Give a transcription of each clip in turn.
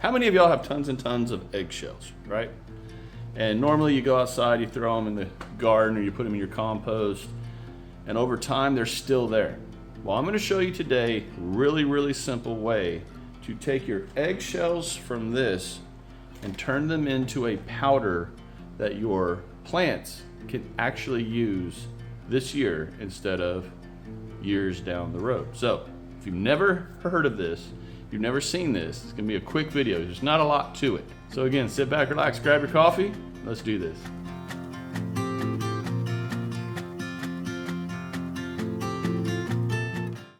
How many of y'all have tons and tons of eggshells, right? And normally you go outside, you throw them in the garden, or you put them in your compost, and over time they're still there. Well, I'm going to show you today a really simple way to take your eggshells from this and turn them into a powder that your plants can actually use this year instead of years down the road. So if you've never heard of this, if you've never seen this, it's gonna be a quick video. There's not a lot to it. So again, sit back, relax, grab your coffee. Let's do this.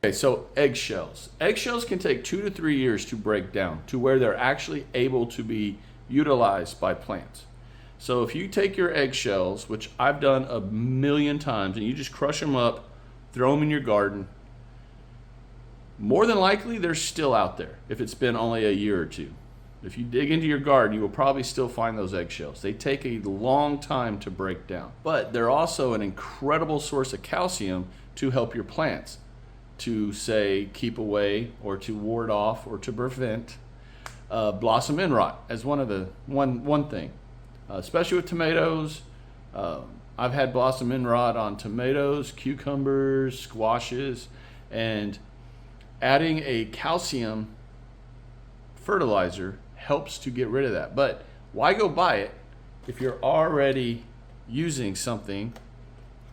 Okay, so eggshells. Eggshells can take 2 to 3 years to break down to where they're actually able to be utilized by plants. So if you take your eggshells, which I've done a million times, and you just crush them up, throw them in your garden, more than likely they're still out there if it's been only a year or two. If you dig into your garden, you will probably still find those eggshells. They take a long time to break down, but they're also an incredible source of calcium to help your plants to, say, keep away or to ward off or to prevent blossom end rot as one thing. Especially with tomatoes. I've had blossom end rot on tomatoes, cucumbers, squashes, and adding a calcium fertilizer helps to get rid of that. But why go buy it if you're already using something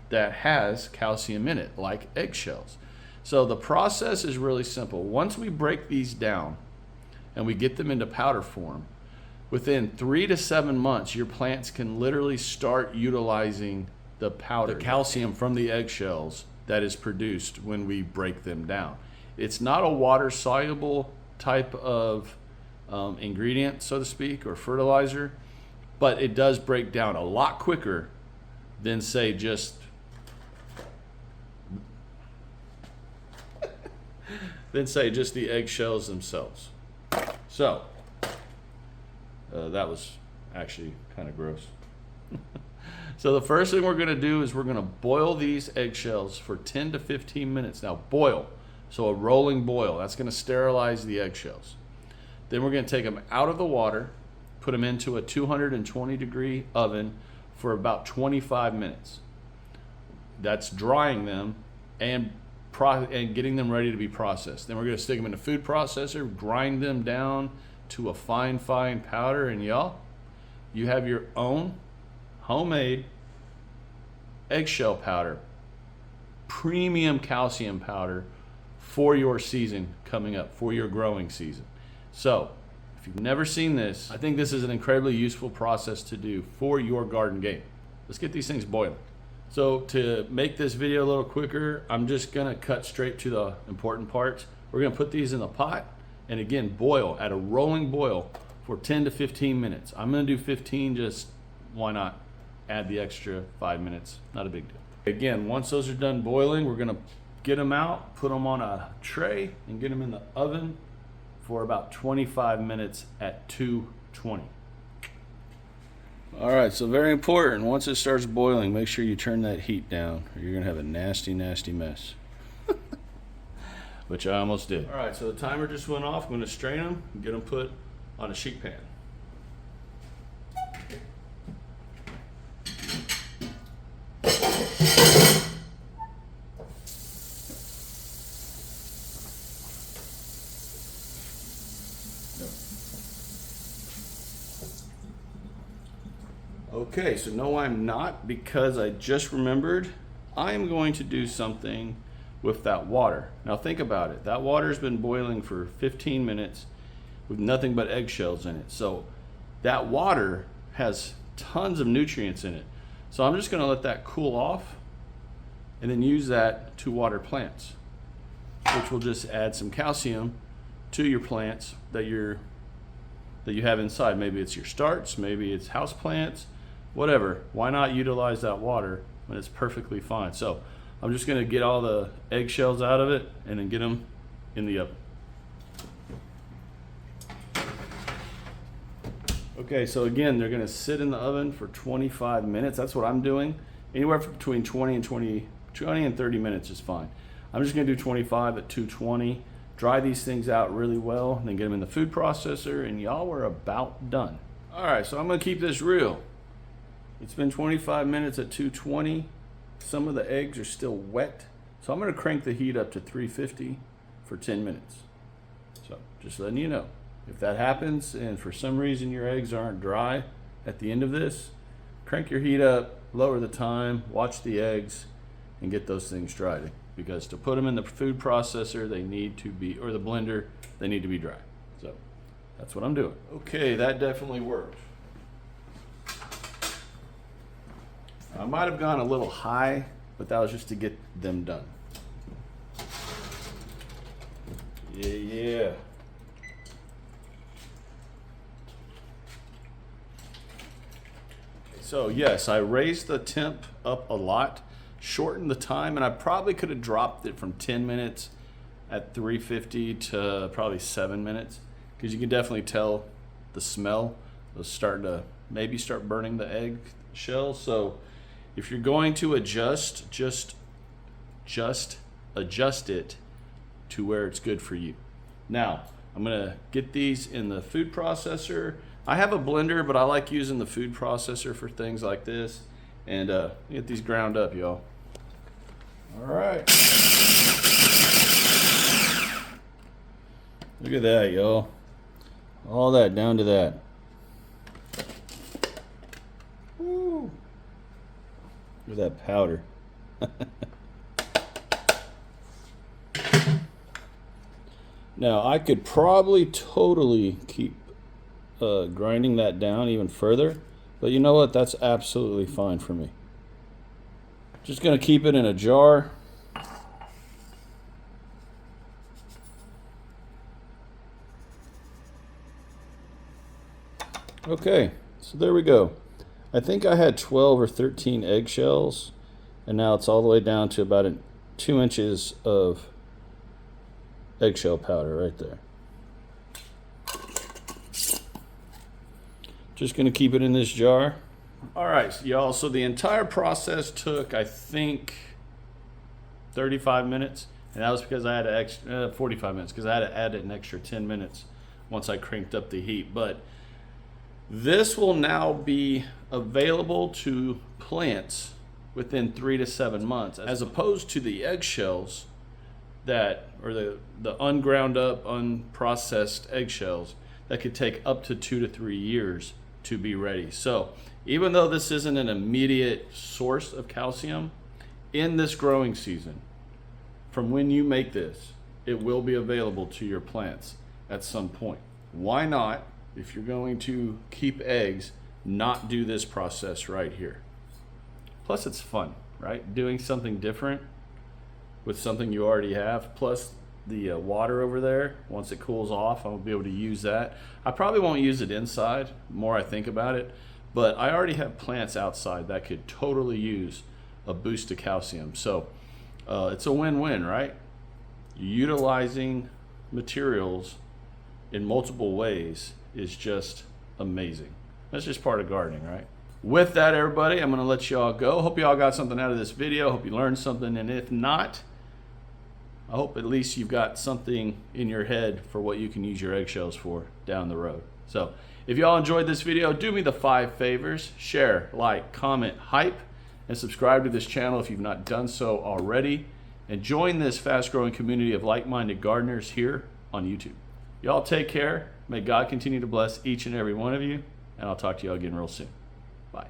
that has calcium in it, like eggshells? So the process is really simple. Once we break these down and we get them into powder form, within 3 to 7 months, your plants can literally start utilizing the powder, the calcium from the eggshells that is produced when we break them down. It's not a water-soluble type of ingredient, so to speak, or fertilizer, but it does break down a lot quicker than, say, just the eggshells themselves. So that was actually kind of gross. So the first thing we're going to do is we're going to boil these eggshells for 10 to 15 minutes. Now boil, so a rolling boil. That's going to sterilize the eggshells. Then we're going to take them out of the water, put them into a 220-degree oven for about 25 minutes. That's drying them and getting them ready to be processed. Then we're going to stick them in a food processor, grind them down to a fine powder, and y'all, you have your own homemade eggshell powder, premium calcium powder for your season coming up, for your growing season. So if you've never seen this, I think this is an incredibly useful process to do for your garden game. Let's get these things boiling. So to make this video a little quicker, I'm just gonna cut straight to the important parts. We're gonna put these in the pot and again boil at a rolling boil for 10 to 15 minutes. I'm gonna do 15, just why not add the extra 5 minutes, not a big deal. Again, once those are done boiling, we're gonna get them out, put them on a tray and get them in the oven for about 25 minutes at 220. All right, so very important, once it starts boiling, make sure you turn that heat down or you're gonna have a nasty mess. Which I almost did. All right, so the timer just went off. I'm gonna strain them and get them put on a sheet pan. Okay, so no, I'm not, because I just remembered I am going to do something with that water. Now think about it. That water's been boiling for 15 minutes with nothing but eggshells in it. So that water has tons of nutrients in it. So I'm just gonna let that cool off and then use that to water plants, which will just add some calcium to your plants that you have inside. Maybe it's your starts, maybe it's house plants, whatever. Why not utilize that water when it's perfectly fine? So I'm just gonna get all the eggshells out of it and then get them in the oven. Okay, so again, they're gonna sit in the oven for 25 minutes. That's what I'm doing. Anywhere between 20 and 30 minutes is fine. I'm just gonna do 25 at 220 dry these things out really well, and then get them in the food processor, and y'all were about done. All right, so I'm gonna keep this real. It's been 25 minutes at 220. Some of the eggs are still wet, so I'm gonna crank the heat up to 350 for 10 minutes. So just letting you know, if that happens and for some reason your eggs aren't dry at the end of this, crank your heat up, lower the time, watch the eggs, and get those things dried. Because to put them in the food processor, they need to be, or the blender, they need to be dry. So that's what I'm doing. Okay, that definitely worked. I might have gone a little high, but that was just to get them done. Yeah. So yes, I raised the temp up a lot, shortened the time, and I probably could have dropped it from 10 minutes at 350 to probably 7 minutes, because you can definitely tell the smell was starting to maybe start burning the egg shell. So if you're going to adjust, just adjust it to where it's good for you. Now I'm gonna get these in the food processor. I have a blender, but I like using the food processor for things like this. And get these ground up, y'all. All right. Look at that, y'all. All that down to that. Woo. Look at that powder. Now, I could probably totally keep grinding that down even further, but you know what? That's absolutely fine for me. Just gonna keep it in a jar. Okay, so there we go. I think I had 12 or 13 eggshells, and now it's all the way down to about 2 inches of eggshell powder right there. Just gonna keep it in this jar. All right, y'all, so the entire process took, I think, 35 minutes, and that was because I had to 45 minutes, because I had to add an extra 10 minutes once I cranked up the heat. But this will now be available to plants within 3 to 7 months, as opposed to the eggshells that, or the unground up, unprocessed eggshells that could take up to 2 to 3 years to be ready. So even though this isn't an immediate source of calcium, in this growing season, from when you make this, it will be available to your plants at some point. Why not, if you're going to keep eggs, not do this process right here? Plus it's fun, right? Doing something different with something you already have, plus the water over there, once it cools off, I'll be able to use that. I probably won't use it inside, the more I think about it, but I already have plants outside that could totally use a boost of calcium. So it's a win-win, right? Utilizing materials in multiple ways is just amazing. That's just part of gardening, right? With that, everybody, I'm gonna let y'all go. Hope y'all got something out of this video. Hope you learned something, and if not, I hope at least you've got something in your head for what you can use your eggshells for down the road. So if y'all enjoyed this video, do me the 5 favors: share, like, comment, hype, and subscribe to this channel if you've not done so already, and join this fast-growing community of like-minded gardeners here on YouTube. Y'all take care. May God continue to bless each and every one of you, and I'll talk to y'all again real soon. Bye.